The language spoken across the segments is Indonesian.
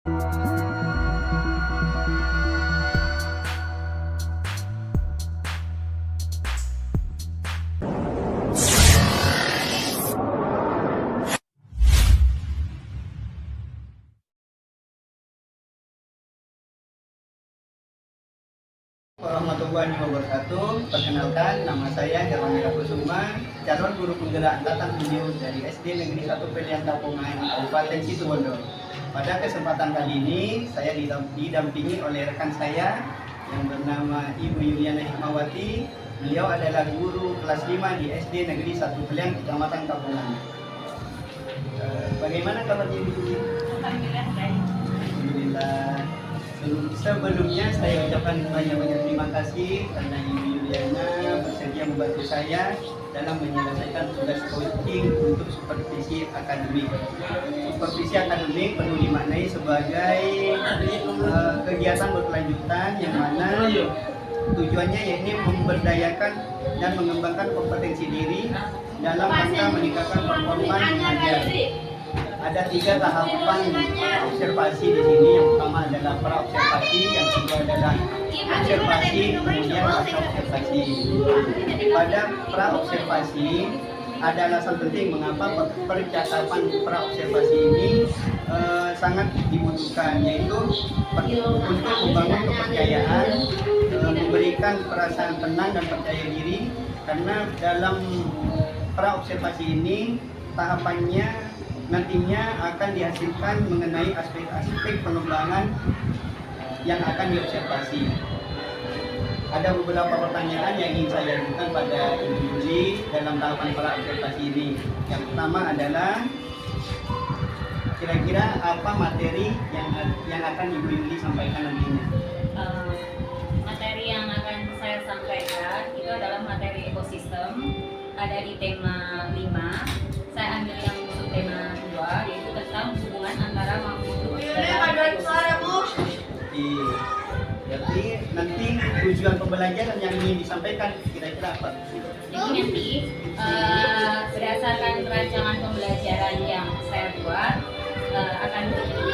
Warahmatullahi wabarakatuh. Perkenalkan, nama saya Hermanira Kusuma, calon guru penggerak Angkatan 7 dari SD Negeri 1 Pelian Tapungan, Kabupaten Situbondo. Pada kesempatan kali ini, saya didampingi oleh rekan saya yang bernama Ibu Yuliana Hikmawati. Beliau adalah guru kelas 5 di SD Negeri 1 Pelian, Kecamatan Tapungan. Bagaimana kabarnya Ibu? Alhamdulillah baik. Alhamdulillah. Sebelumnya saya ucapkan banyak-banyak terima kasih karena Ibu Yuliana bersedia membantu saya dalam menyelesaikan tugas coaching untuk supervisi akademik. Supervisi akademik perlu dimaknai sebagai kegiatan berkelanjutan yang mana tujuannya yakni memberdayakan dan mengembangkan kompetensi diri dalam rangka meningkatkan performa mengajar. Ada 3 tahapan observasi di sini. Yang pertama adalah pra-observasi, yang kedua adalah observasi, kemudian masa-observasi. Pada pra-observasi ada alasan penting mengapa percakapan pra-observasi ini sangat dibutuhkan, yaitu untuk membangun kepercayaan, memberikan perasaan tenang dan percaya diri, karena dalam pra-observasi ini tahapannya nantinya akan dihasilkan mengenai aspek-aspek pengembangan yang akan diobservasi. Ada beberapa pertanyaan yang ingin saya ajukan pada Ibu Yuli dalam tahapan pra-observasi ini. Yang pertama adalah kira-kira apa materi yang akan Ibu Yuli sampaikan nantinya? Materi yang akan saya sampaikan itu adalah materi ekosistem, ada di tema 5. Saya ambil yang tema 2, yaitu tentang hubungan antara makhluk dalam ekosistem. Jadi nanti tujuan pembelajaran yang ingin disampaikan kira-kira apa? Jadi nanti berdasarkan rancangan pembelajaran yang saya buat akan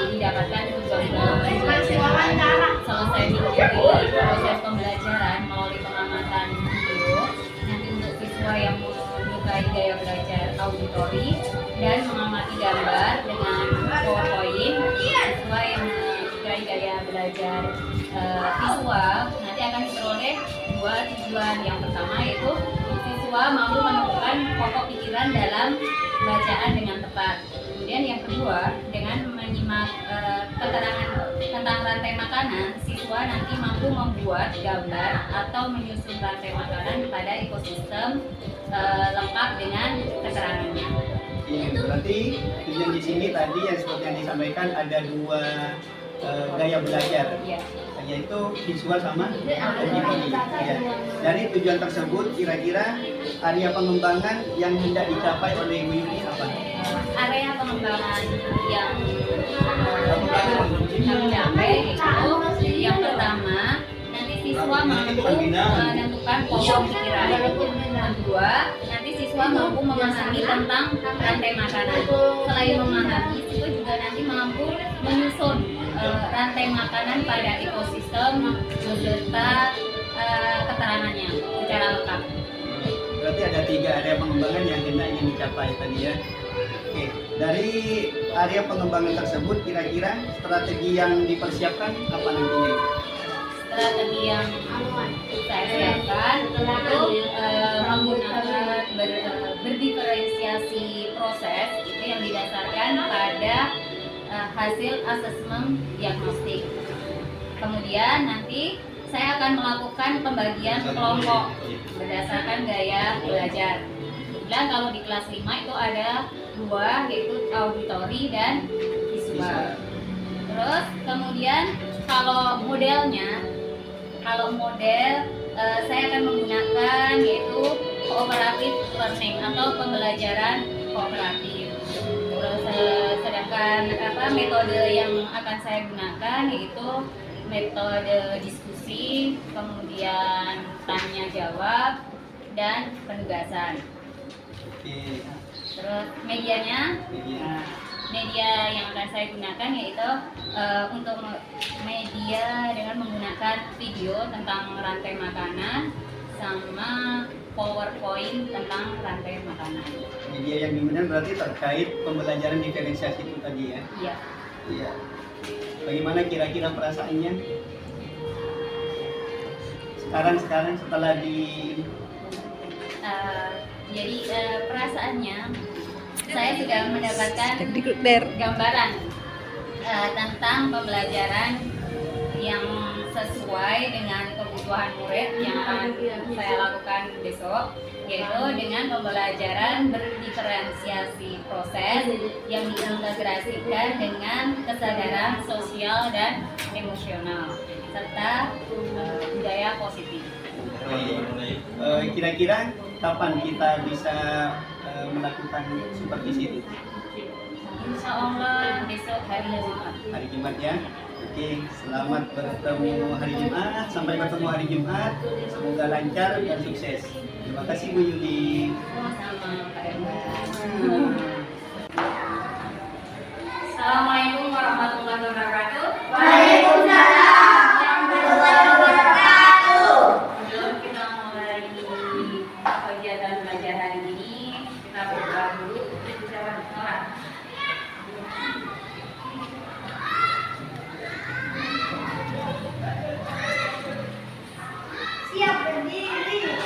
didapatkan tujuan pembelajaran selesai mengikuti proses pembelajaran melalui pengamatan video. Nanti untuk siswa yang menyukai gaya belajar auditori dan mengamati gambar dengan PowerPoint, siswa yang menyukai gaya belajar visual nanti akan diperoleh 2 tujuan. Yang pertama yaitu siswa mampu menemukan pokok pikiran dalam bacaan dengan tepat. Kemudian yang kedua, dengan menyimak keterangan tentang rantai makanan, siswa nanti mampu membuat gambar atau menyusun rantai makanan pada ekosistem lengkap dengan keterangannya. Berarti tujuan di sini tadi yang seperti yang disampaikan ada 2 gaya belajar, yaitu visual sama auditori. Dari tujuan tersebut, kira-kira area pengembangan yang hendak dicapai oleh Ibu Yuli apa? Area pengembangan yang dicapai itu yang pertama, nanti siswa mampu menentukan pokok pikiran. Kedua, nanti siswa mampu memahami tentang rantai makanan. Selain memahami, siswa juga nanti mampu menyusun rantai makanan pada ekosistem beserta keterangannya secara lengkap. Berarti ada 3 area pengembangan yang ingin dicapai tadi ya. Oke, dari area pengembangan tersebut kira-kira strategi yang dipersiapkan apa nantinya? Strategi yang saya siapkan itu menggunakan berdiferensiasi proses itu yang didasarkan pada hasil asesmen diagnostik. Kemudian nanti saya akan melakukan pembagian kelompok berdasarkan gaya belajar. Dan kalau di kelas 5 itu ada 2, yaitu auditori dan visual. Terus kemudian kalau model saya akan menggunakan yaitu cooperative learning atau pembelajaran kooperatif. Terus sedangkan metode yang akan saya gunakan yaitu metode diskusi, kemudian tanya jawab dan penugasan. Oke. Terus medianya media yang akan saya gunakan yaitu untuk media dengan menggunakan video tentang rantai makanan sama PowerPoint tentang rantai makanan. Media yang digunakan berarti terkait pembelajaran diferensiasi itu tadi ya? Iya. Iya. Bagaimana kira-kira perasaannya? Sekarang setelah jadi perasaannya saya sudah mendapatkan gambaran tentang pembelajaran yang sesuai dengan kebutuhan murid yang akan saya lakukan besok, yaitu dengan pembelajaran berdiferensiasi proses yang diintegrasikan dengan kesadaran sosial dan emosional serta budaya positif. Kira-kira kapan kita bisa melakukan seperti itu? Insya Allah besok hari Jumat. Hari Jumat ya. Oke, selamat bertemu hari Jumat. Sampai bertemu hari Jumat. Semoga lancar dan sukses. Terima kasih Bu Yuli. Sama-sama Pak Erwan. Assalamualaikum warahmatullahi wabarakatuh. Waalaikumsalam warahmatullahi wabarakatuh. Sebelum kita mulai kegiatan belajar hari ini, kita berdoa dulu ucapan selamat. Siap berdiri.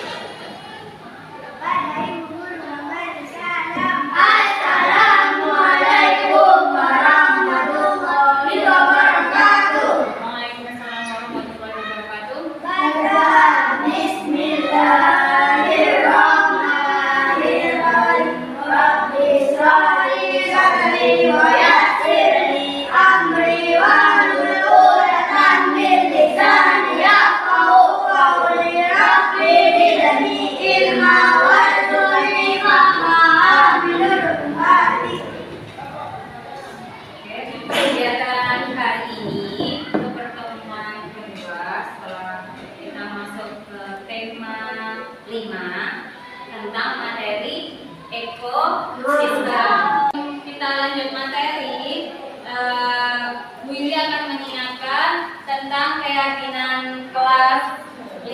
Pada ibu memberi salam. Assalamualaikum warahmatullahi wabarakatuh. Waalaikumsalam warahmatullahi wabarakatuh. Baca Bismillahirrahmanirrahim. Rabbi shrahli sadri wa yassirli amri wahlul 'uqdatam min lisani yafqahu qawli. Rabbi zidni ilma warzuqni fahma amilul hadi. Kegiatan hari ini untuk pertemuan kedua setelah kita masuk ke tema 5 tentang materi ekosistem. Kita lanjut materi. Bu Yuli akan mengingatkan tentang keyakinan kelas 5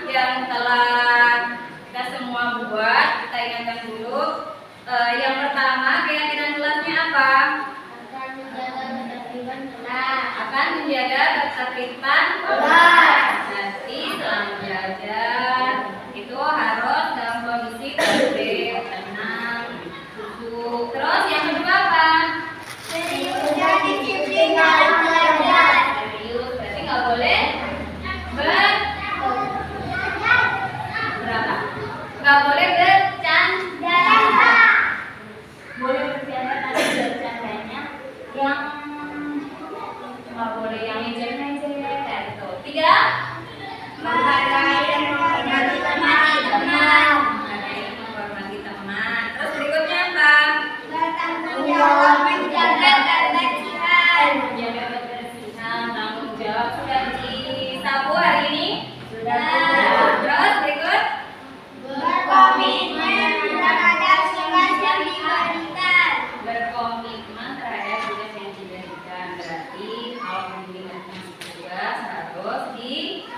yang telah kita semua buat. Kita ingatkan dulu. Yang pertama, keyakinan kelasnya apa? Akan menjaga ketertiban kelas. Nanti setelah belajar itu harus dalam kondisi tertib, tenang, duduk. Terus yang kedua apa? Serius dan disiplin dalam belajar. Serius, berarti nggak boleh berapa? Nggak boleh bercanda. Boleh bercanda tapi bercandanya yang nggak boleh yang ejen-ejen kayak gitu. 3, Menghargai dan menghormati teman. menghargai dan menghormati teman. Terus berikutnya apa? Bertanggung jawab menjaga kebersihan. Menjaga kebersihan, tanggung jawab. Sudah disapu hari ini? Sudah. Terus berikut? Berkomitmen terhadap tugas yang diberikan. Berkomitmen terhadap tugas yang diberikan. Berarti kalau menjalankan tugas harus dikerjakan.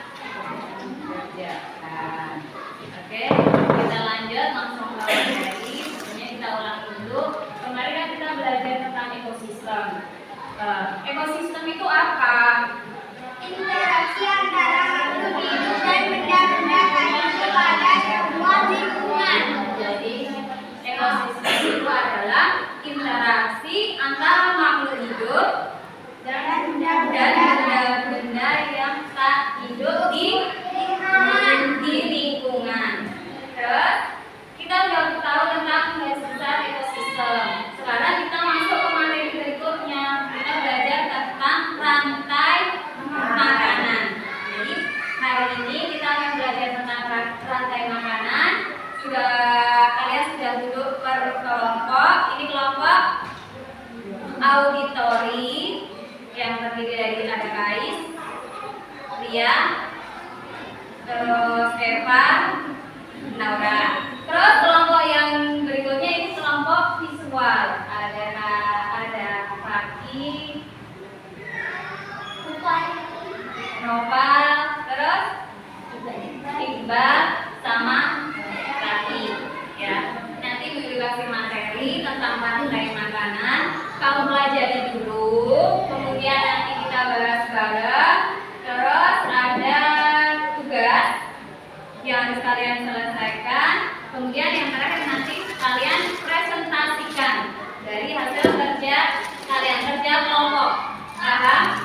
Oke, kita lanjut langsung ke materi. Sebelumnya kita ulang dulu. Kemarin kan kita belajar tentang ekosistem. Ekosistem itu apa? Interaksi antara makhluk hidup dan benda-benda lain kepada semua lingkungan. Jadi ekosistem itu adalah interaksi antara makhluk hidup Dan dan benda-benda yang tak hidup di lingkungan. Terus kita udah tahu tentang garis besar ekosistem. Sekarang kita masuk ke materi berikutnya. Kita belajar tentang rantai makanan. Jadi hari ini kita akan belajar tentang rantai makanan. Kalian sudah duduk per kelompok. Ini kelompok auditori yang terdiri dari ada Kais, Ria, terus Eva, Naura. Terus kelompok yang berikutnya ini kelompok visual. Ada Nopal, terus Iqbal sama Rati. Ya, nanti Ibu kasih materi tentang rantai makanan. Kamu pelajari dulu, kemudian nanti kita bahas bareng. Terus ada tugas yang harus kalian selesaikan. Kemudian yang terakhir nanti kalian presentasikan dari hasil kerja kalian, kerja kelompok. Paham?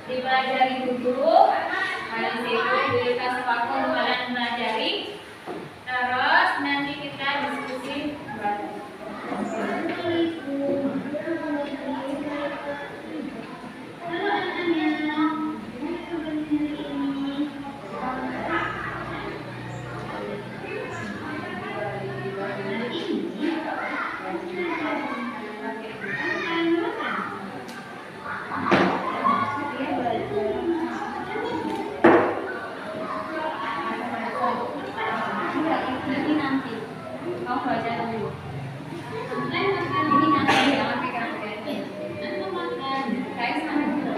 Dipelajari dulu, habis itu dikasih waktu kalian pelajari, terus nanti kita diskusi bareng. Ini nanti kamu baca dulu. Ini nanti jangan pegang-pegang. Nanti makan. Kayak sama dia.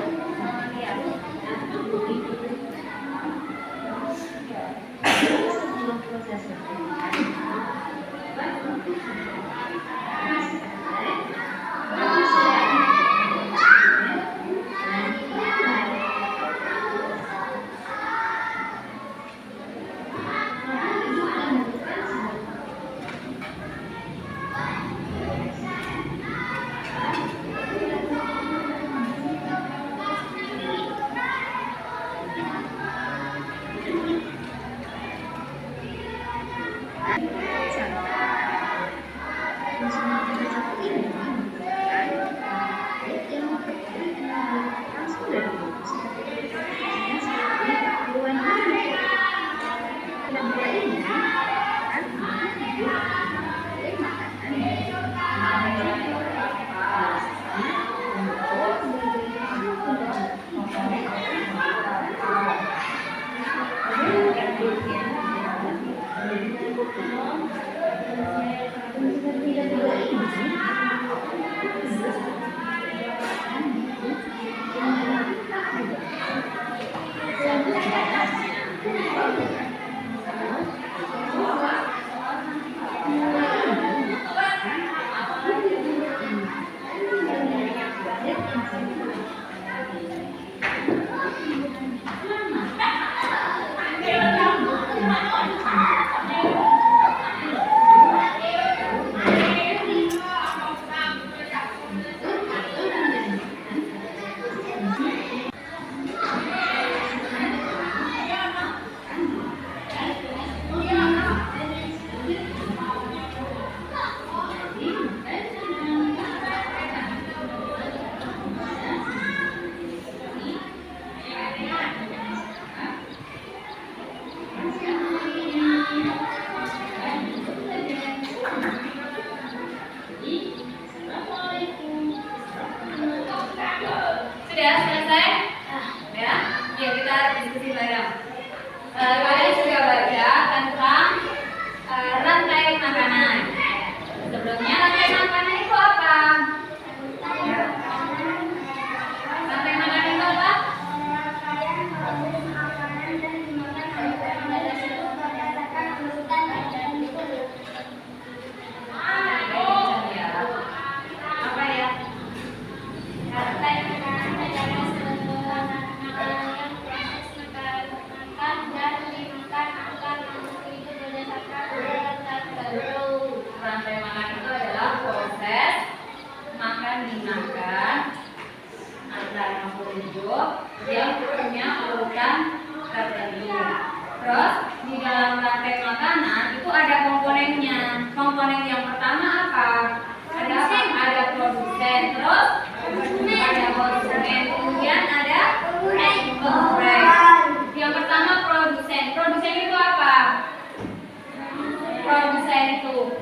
Kalian sudah baca tentang rantai makanan. Sebelumnya rantai makanan itu apa? Rantai makanan itu apa? Apa ya? Rantai makanan adalah sebuah makanan yang proses makan dan dimakan Terus di dalam rantai makanan itu ada komponennya. Komponen yang pertama apa? Ada apa? Ada produsen, terus ada konsumen, kemudian ada pengurus. Yang pertama produsen. Produsen itu apa? Produsen itu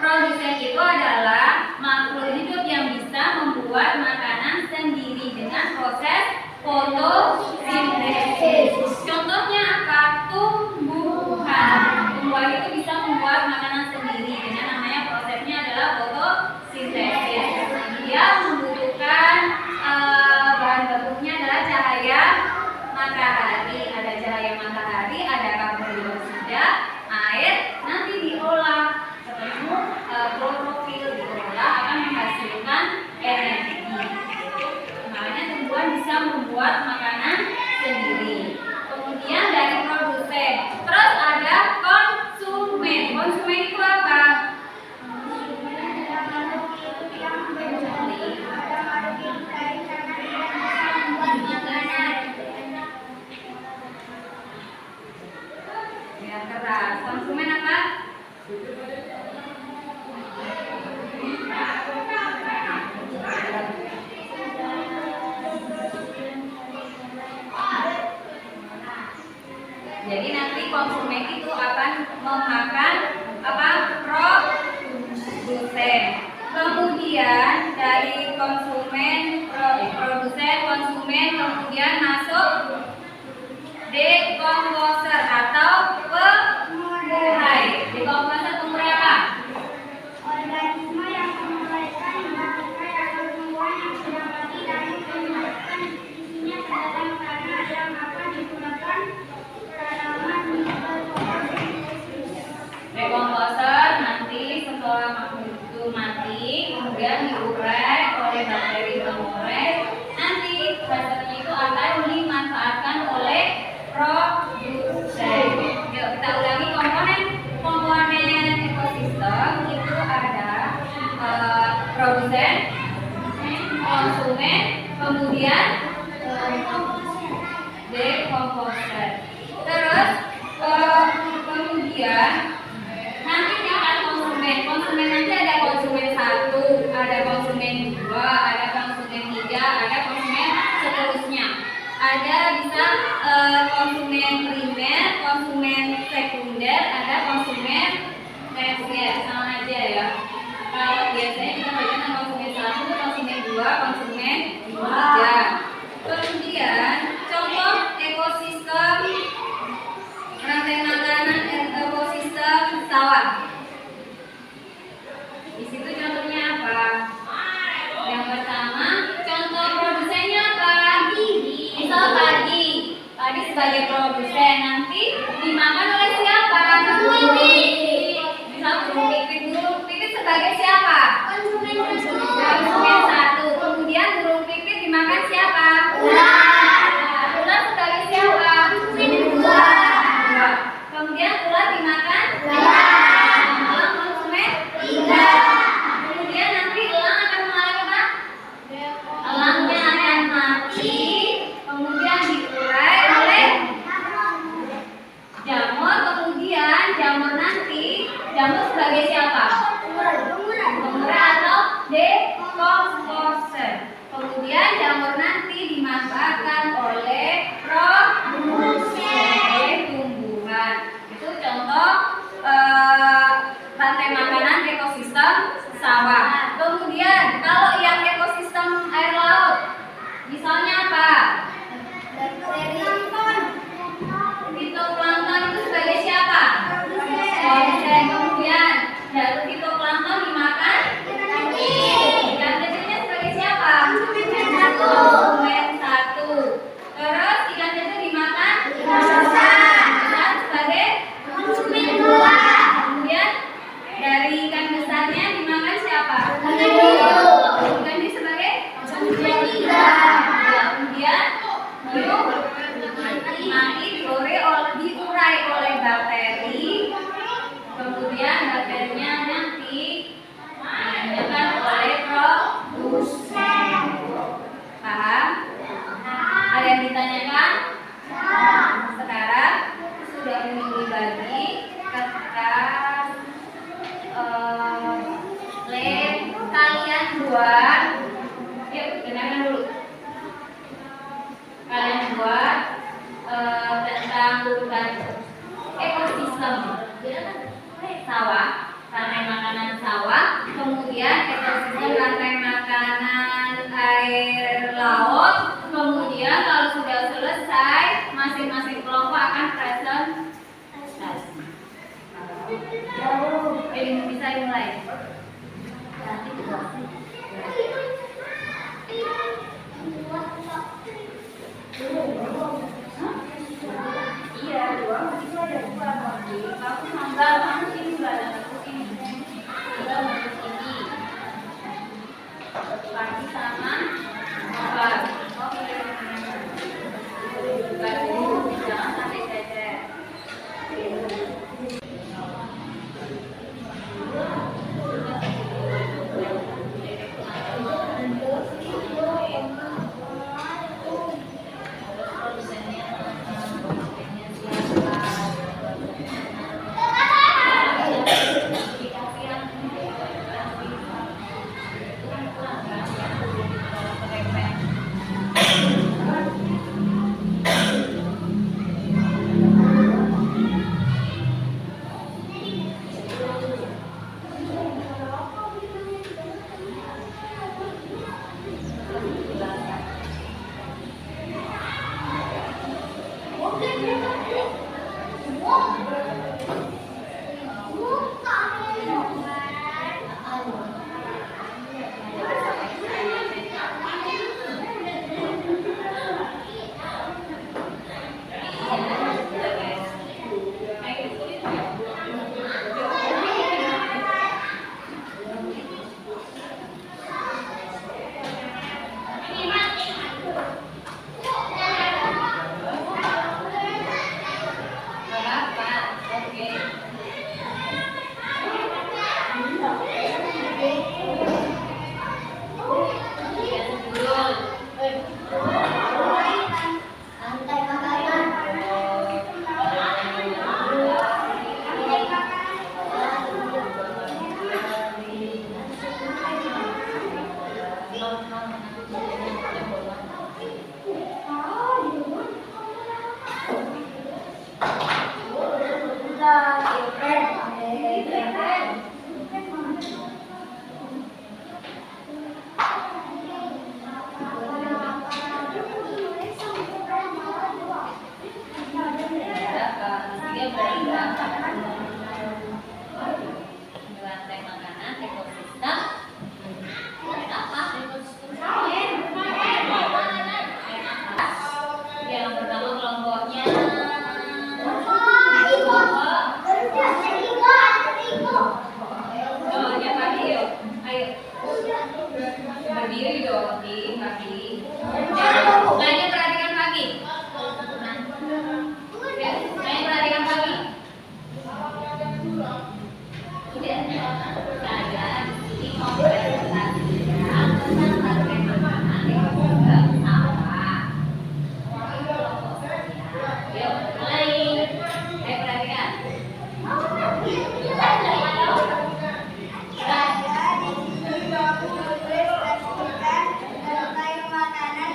produsen itu adalah makhluk hidup yang bisa membuat makanan sendiri dengan proses fotosintesis. Contohnya apa? Tumbuhan. Tumbuhan itu bisa membuat makanan sendiri dengan namanya prosesnya adalah fotosintesis. Dia membutuhkan bahan bakunya adalah cahaya matahari. Ada cahaya matahari, ada karbon dioksida, air, nanti diolah ketemu klorofil, diolah akan menghasilkan energi. Makanya tumbuhan bisa membuat makanan sendiri. Kemudian dari produsen, terus ada konsumen. Konsumen itu apa? Yang keras. Konsumen apa? Jadi nanti konsumen itu akan memakan apa? Produsen. Kemudian dari konsumen, produsen, konsumen, kemudian masuk dekomposer atau pengurai. Dekomposer pengurai apa? Organisme yang menguraikan bahan-bahan atau tumbuhan yang sudah mati lalu memasukkan isinya ke dalam tanah yang akan digunakan tanaman fotosintesis. Dekomposer nanti setelah makhluk itu mati, kemudian diurai oleh bakteri pengurai. Nanti hasilnya itu akan dimanfaatkan oleh produsen. Yuk kita ulangi komponen ekosistem itu ada produsen, konsumen, kemudian dekomposer. Terus kemudian nanti tingkat konsumen. Konsumen nanti ada konsumen 1, ada konsumen 2, ada konsumen 3, ada konsumen seterusnya. Ada bisa konsumen primer, konsumen sekunder, ada konsumen tersier. Sama aja ya. Kalau biasanya kita bagikan konsumen 1, konsumen 2, konsumen 3. Kemudian contoh ekosistem rantai makanan, ekosistem sawah. Di situ contohnya apa? Yang pertama, contoh produsennya apa? Misal padi. Padi sebagai produsen nanti dimakan oleh siapa? Misal burung pipit. Burung pipit sebagai siapa? Konsumen 1. Kemudian burung pipit dimakan siapa? Ular sebagai siapa? Konsumen 2. Kemudian ular dimakan? Elang konsumen 3. Kemudian nanti elang akan mengalami apa? Elangnya akan mati, kemudian diurai oleh jamur. Kemudian jamur nanti, jamur sebagai siapa? Pengurai atau dekomposer. Kemudian jamur nanti dimanfaatkan oleh produsen tumbuhan. Itu contoh rantai makanan ekosistem sawah. Kemudian kalau yang ekosistem air laut, misalnya apa? Fitoplankton itu sebagai siapa? Produsen. Kemudian dari fitoplankton dimakan? Yang kecilnya sebagai siapa? Pagi sama malam. Oke. Jangan sampai cecer. Berdiri dong di kaki. Lainnya perhatikan kaki. Lainnya perhatikan kaki. Saya di sini mau presentasikan tentang bagaimana ekosistem sampah. Yuk, mulai. Perhatikan. Kayu makanan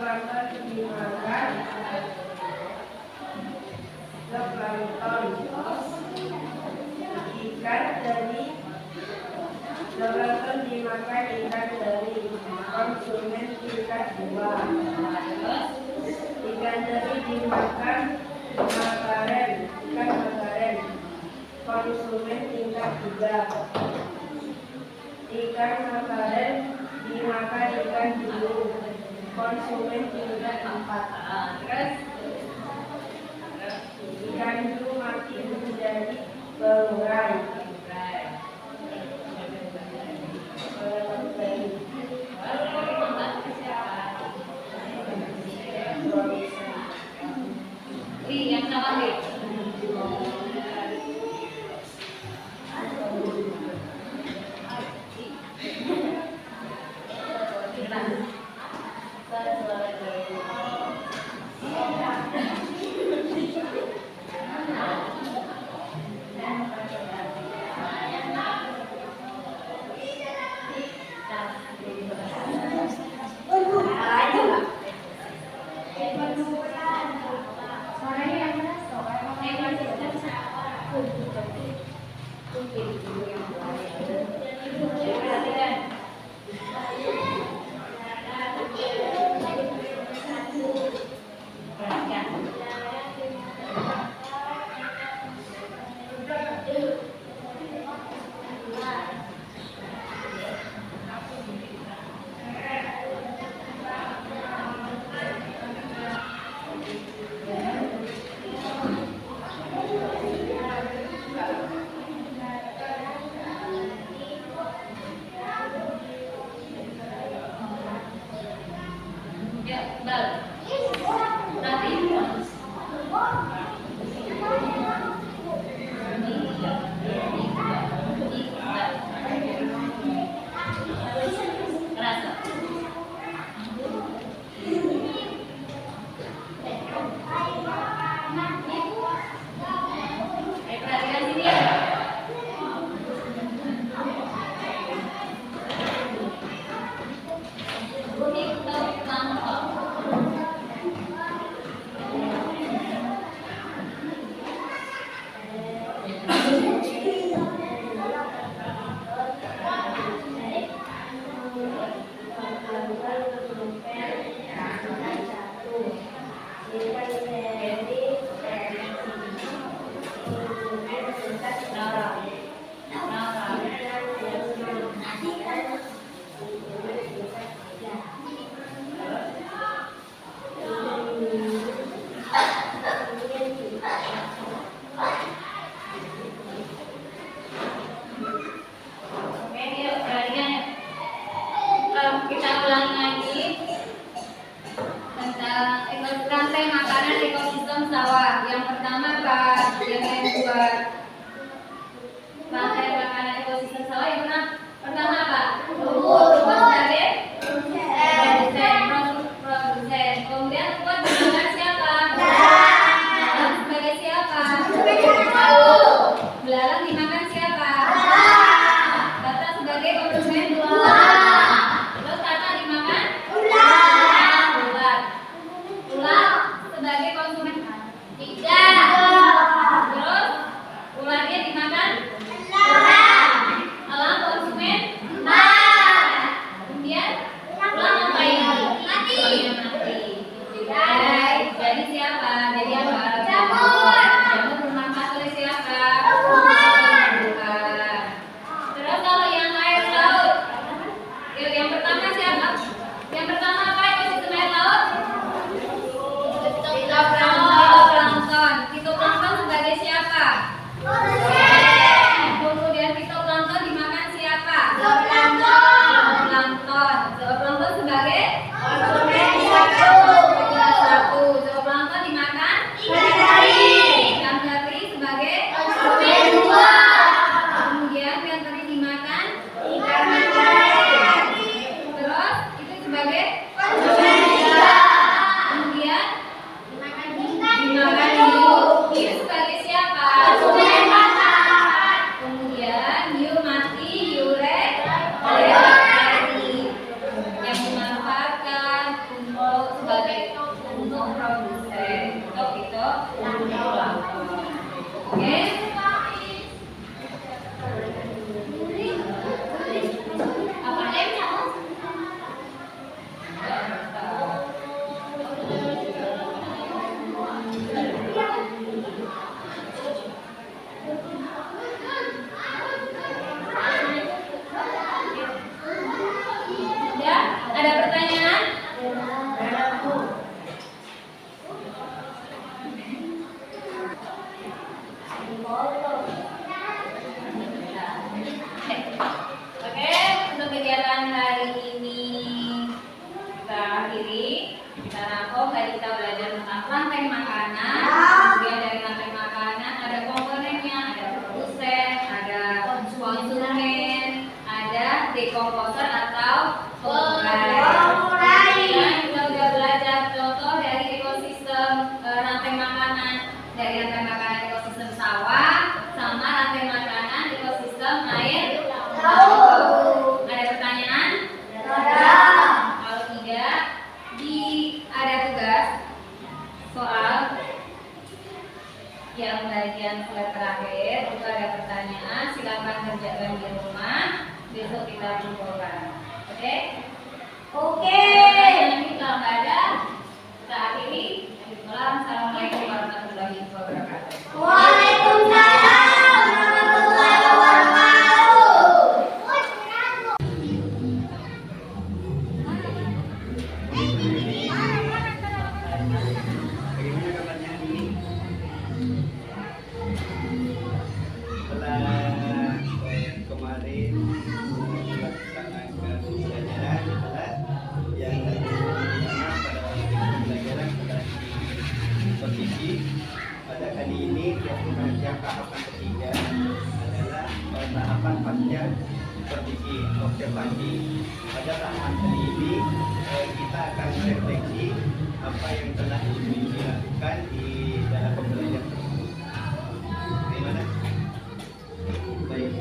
zooplankton dimakan zooplankton. Ikan dari zooplankton dimakan ikan dari konsumen tingkat 2. Ikan teri dimakan makaren, ikan makaren, konsumen tingkat 3. Ikan makaren dimakan ikan hiu, konsumen tingkat 4. Terus Ikan hiu mati menjadi berurai. yang salah nih. Kita ulang lagi tentang rantai makanan ekosistem sawah. Yang pertama Kak, yang buat rantai makanan ekosistem sawah yang pertama apa? Produsen. Kemudian buat dimakan siapa? Sebagai siapa? Belalang dimakan siapa? Kata sebagai konsumen. Sebagai konsumen tidak. Terus ularnya dimakan? Alam dekomposer atau pengurai. Dan kita udah belajar contoh dari ekosistem rantai makanan, dari rantai makanan ekosistem sawah sama rantai makanan ekosistem air laut. Ada pertanyaan? Kalau tidak, ada tugas soal yang bagian slide terakhir itu ada pertanyaan, silakan kerjakan di rumah, besok kita kumpulkan. Oke? Nanti kalau nggak ada, kita akhiri. Assalamualaikum warahmatullahi wabarakatuh. Waalaikumsalam warahmatullahi wabarakatuh. Bagaimana kabarnya ini? Setelah kemarin melaksanakan pembelajaran adalah yang pertama pada pembelajaran adalah posisi. Pada kali ini yang tahapan ketiga adalah tahapan pasca supervisi observasi. Pada tahapan kali ini kita akan refleksi apa yang telah dilakukan di dalam pembelajaran tersebut. Bagaimana? Baik,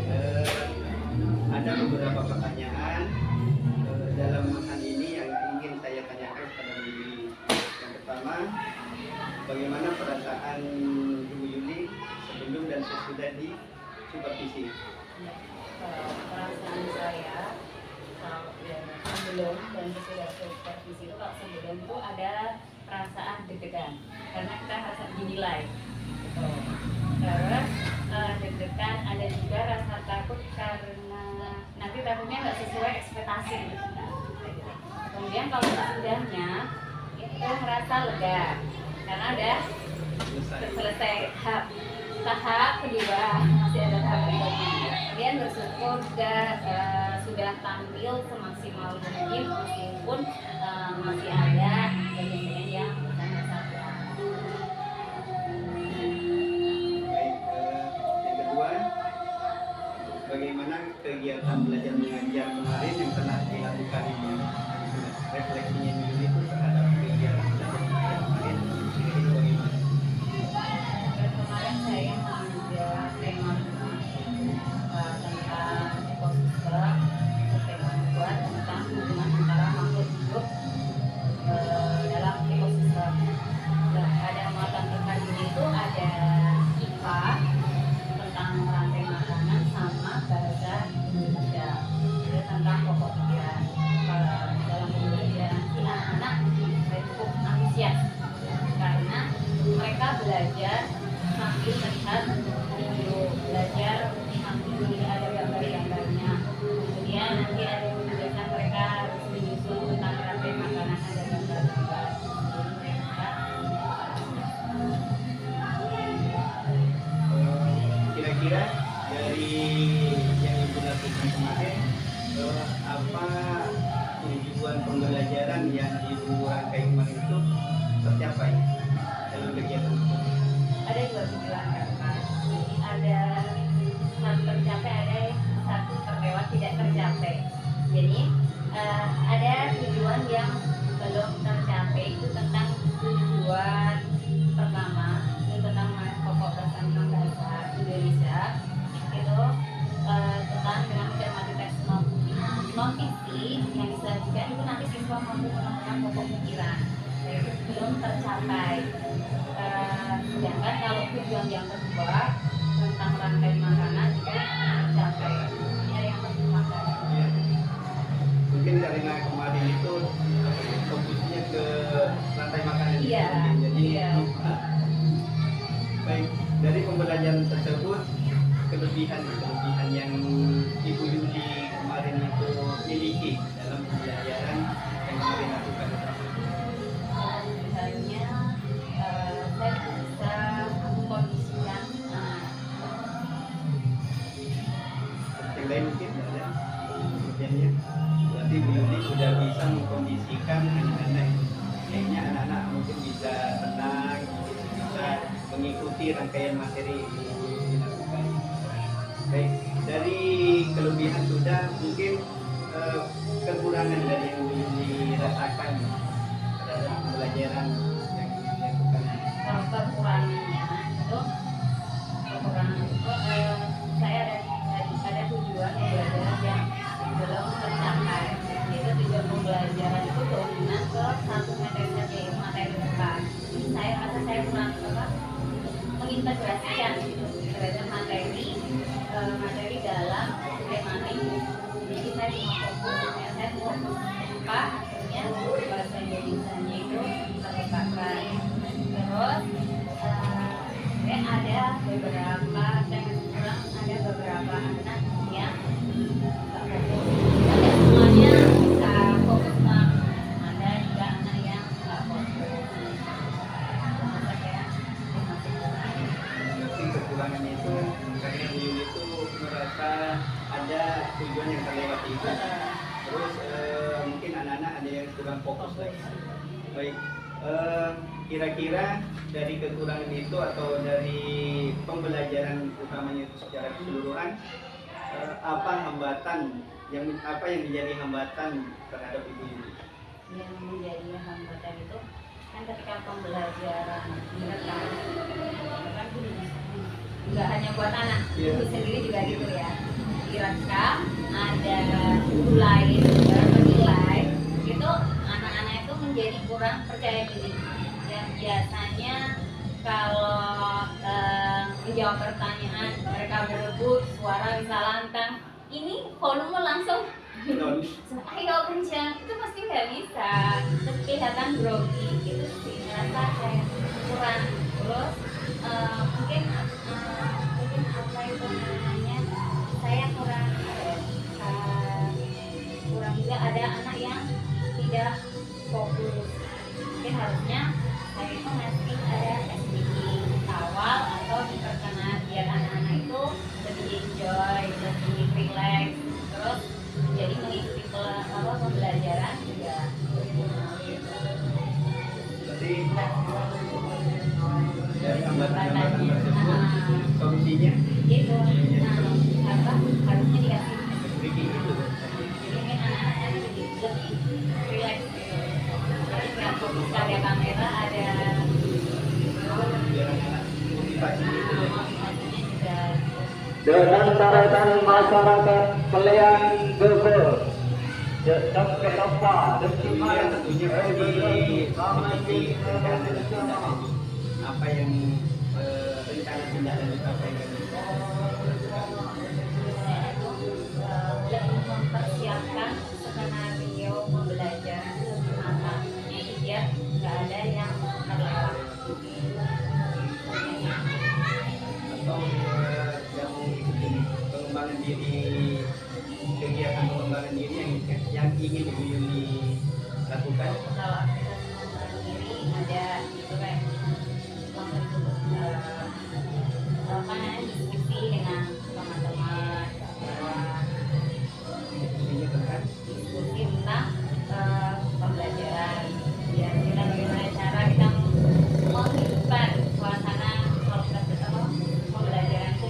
ada beberapa pertanyaan dalam hal ini yang ingin saya tanyakan kepada Bu Yuli. Yang pertama, bagaimana perasaan Ibu Yuli sebelum dan sesudah di supervisi? Perasaan saya sebelum dan sesudah supervisi itu, kalau sebelum itu ada perasaan deg-degan karena kita harus dinilai gitu. Terus deg-degan, ada juga rasa takut karena nanti takutnya nggak sesuai ekspektasi. Kemudian kalau sesudahnya itu merasa lega karena ada selesai tahap kedua, masih ada tahap berikutnya. Kemudian bersyukur sudah tampil semaksimal mungkin meskipun masih ada bagian-bagian yang bukan satu. Baik, yang kedua, bagaimana kegiatan belajar mengajar kemarin yang telah dilakukan ini? Refleksinya Ibu Yuli itu terhadap kegiatan belajar mengajar kemarin itu bagaimana? Kemarin saya mengajar tema tentang ekosistem, tema buat tentang hubungan antara makhluk hidup dalam ekosistem. Ada muatan terkait itu ada IPA tentang rantai makanan sama bahasa Indonesia. Ada tentang pokok pikiran. Dalam pembelajaran si anak-anak cukup antusias karena mereka belajar sambil melihat video, belajar sambil melihat ada gambar-gambarnya. Kemudian nanti ada tugasan mereka harus menyusun tentang rantai makanan, ada gambar-gambar. Jadi mereka Kira-kira dari yang Ibu lakukan kemarin, apa tujuan pembelajaran yang Ibu rangkai kemarin itu tercapai dalam kegiatan itu? ada dua tujuan kan. Jadi ada satu tercapai, ada satu terlewat tidak tercapai. Jadi ada tujuan yang belum tercapai, itu tentang tujuan pertama, itu tentang pokok tentang bahasa Indonesia. Itu tentang dengan mencermati teks non-fiksi yang disajikan itu nanti siswa mampu menemukan pokok pikiran. Itu belum tercapai. Sedangkan kalau tujuan yang kedua tentang rantai makanan itu tercapai. Ini ada yang tercapai. Mungkin karena kemarin itu fokusnya ke rantai makanan. Iya. Jadi Iya. Baik, dari pembelajaran tersebut kelebihan yang Ibu Yuli kemarin itu miliki dalam pembelajaran yang kemarin lakukan. Misalnya saya bisa mengkondisikan Yang lain mungkin ada kelebihannya. Berarti Bu Yuli sudah bisa mengkondisikan anak-anak. Kayaknya anak-anak mungkin bisa tenang, bisa mengikuti rangkaian materi yang dilakukan. Baik, dari kelebihan sudah, mungkin kekurangan dari yang dirasakan terhadap pembelajaran yang dilakukan? Kalau kekurangannya itu saya ada tujuan pembelajaran yang belum tercapai. Itu tujuan pembelajaran itu dominan ke satu materi saja, yaitu materi depan. Ini saya rasa saya kurang mengintegrasikan gitu terhadap materi dalam materi. Jadi saya mau fokus IPA, artinya bahasa Indonesia-nya itu terlupakan. Terus ada beberapa anak yang nggak fokus. Tidak semuanya bisa fokus, ada juga anak yang nggak fokus. Mungkin kekurangannya itu karena beliau itu merasa ada tujuan yang terlewati itu. Terus mungkin anak-anak ada yang kurang fokus lagi. Baik, kira-kira dari kekurangan itu atau dari pembelajaran utamanya itu secara keseluruhan, apa yang menjadi hambatan terhadap ibu ini? Yang menjadi hambatan itu kan ketika pembelajaran direkam kan nggak hanya buat anak, ibu sendiri juga gitu ya, direkam ada guru lain menilai, itu anak-anak itu menjadi kurang percaya diri. Dan biasanya kalau menjawab pertanyaan mereka berebut, suara bisa lantang, ini volume langsung ayo kencang, itu pasti nggak bisa. Terus kelihatan grogi, itu sih merasa kayak kurang. Terus mungkin apa itu namanya, saya kurang juga ada anak yang tidak fokus. Mungkin harusnya saya itu ngasih ada SPG awal atau di pertengahan biar anak-anak itu lebih enjoy, lebih relax, terus jadi mengikuti pembelajaran juga. Jadi dari hambatan-hambatan tersebut solusinya Itu harusnya dikasih SPG itu. jadi mungkin anak-anaknya lebih relax gitu. Jadi nggak fokus pada kamera, ada Biar anak motivasi itu. motivasinya juga. Dengan taretan masyarakat pelian Google sampai apa Kemudian tentunya pasti apa yang rencana tindak lanjut apa yang kami Lebih mempersiapkan skenario pembelajaran lebih matang, jadi biar nggak ada yang terlewat. atau yang pengembangan diri, kegiatan pengembangan diri yang ingin Ibu Yuli lakukan. Kalau aktivitas sendiri ada itu kayak diskusi dengan teman-teman, Diskusinya tentang diskusi tentang pembelajaran. Ya kita bagaimana cara kita menghidupkan suasana pembelajaran itu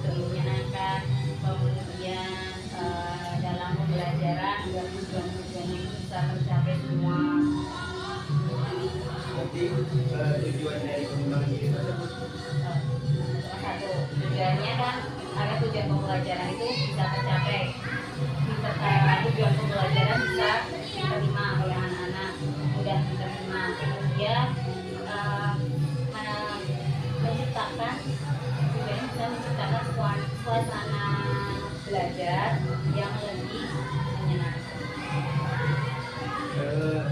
lebih menyenangkan, kemudian dalam pembelajaran biar tujuan-tujuan itu bisa tercapai semua. berarti tujuan dari pengembangan diri tersebut. Satu tujuannya kan agar tujuan pembelajaran itu bisa tercapai, tujuan pembelajaran bisa diterima oleh anak-anak, mudah diterima, kemudian menciptakan suasana belajar yang lebih menyenangkan.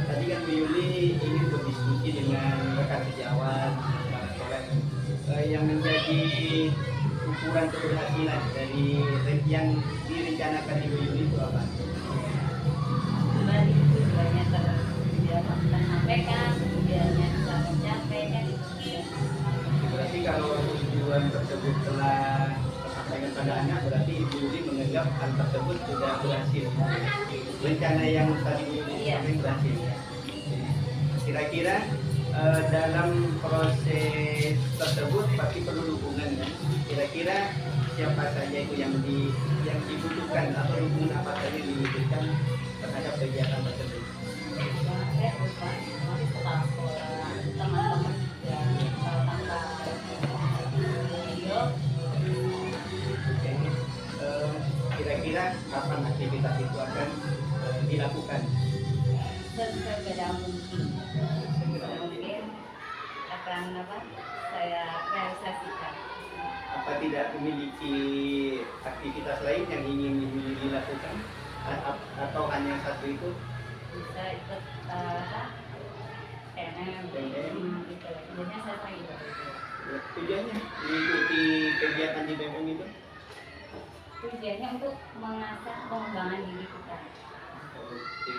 Tadi kan Bu Yuli ingin berdiskusi dengan rekan sejawat, para kolek, yang menjadi ukuran keberhasilan dari yang direncanakan Ibu Yuli itu apa? Kembali tujuannya tersampaikan, tujuannya bisa tercapai kan itu. Berarti kalau tujuan tersebut telah tersampaikan pada anak, berarti Ibu Yuli menganggap hal tersebut sudah berhasil. Rencana yang tadi Bu Yuli sampaikan berhasil. Kira-kira dalam proses tersebut pasti perlu dukungan kan? Kira-kira siapa saja itu yang dibutuhkan atau dukungan apa saja yang dibutuhkan kira-kira kapan aktivitas itu akan dilakukan? Segera mungkin akan saya realisasikan. Apa tidak memiliki aktivitas lain yang ingin dilakukan atau hanya satu itu? Bisa ikut PNM gitu. Sebenarnya saya pengen ikut itu. Tujuannya mengikuti kegiatan di BEM itu? Tujuannya untuk mengasah pengembangan diri kita. Oke,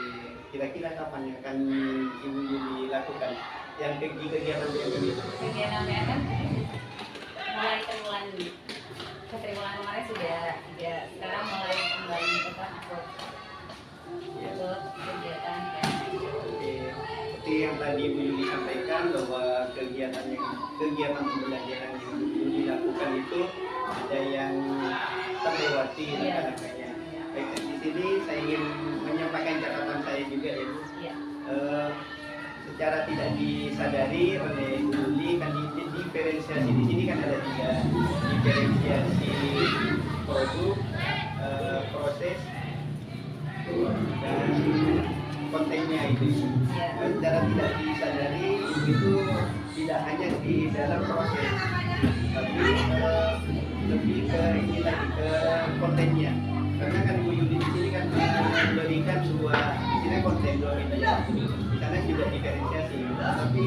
kira-kira kapan yang akan Ibu Yuli lakukan yang kegiatan BEM itu? Kegiatan PNM mulai triwulan kemarin sudah sekarang mulai kembali ikut kegiatan PNM. Oke, seperti yang tadi Ibu Yuli sampaikan bahwa kegiatan pembelajaran yang Ibu Yuli lakukan itu ada yang terlewati kadang-kadang. Baik, di sini saya ingin menyampaikan catatan saya juga ya Bu. Iya. Secara tidak disadari oleh Ibu Yuli kan diferensiasi di sini kan ada 3 diferensiasi produk, proses dan kontennya itu. Secara tidak disadari itu tidak hanya di dalam proses, tapi lebih ke ini lagi ke kontennya. Karena kan Bu Yuli di sini kan memberikan sebuah isinya konten dua media. Di sana juga diferensiasi, tapi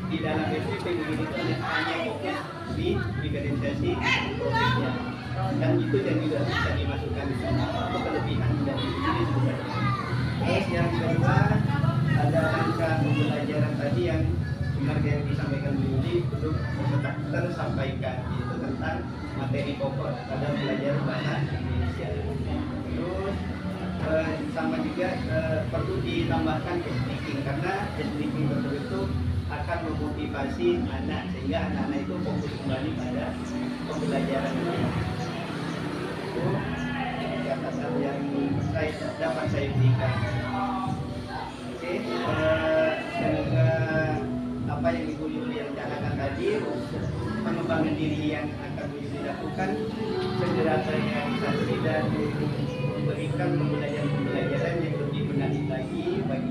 di dalam SPP Bu Yuli itu hanya fokus di diferensiasi prosesnya. Dan itu yang juga bisa dimasukkan untuk kelebihan dari Bu Yuli sebenarnya. Terus yang kedua ada rangka pembelajaran tadi yang benar yang disampaikan Bu Yuli untuk tersampaikan, itu tentang materi pokok pada pelajaran bahasa Indonesia. Terus sama juga perlu ditambahkan speaking, karena speaking itu akan memotivasi anak sehingga anak-anak itu fokus kembali pada pembelajaran. Itu catatan yang dapat saya berikan. Oke, semoga apa yang Ibu Yuli rencanakan tadi, pengembangan diri yang akan Bu Yuli lakukan segera terrealisasi dan memberikan pembelajaran yang lebih menarik lagi bagi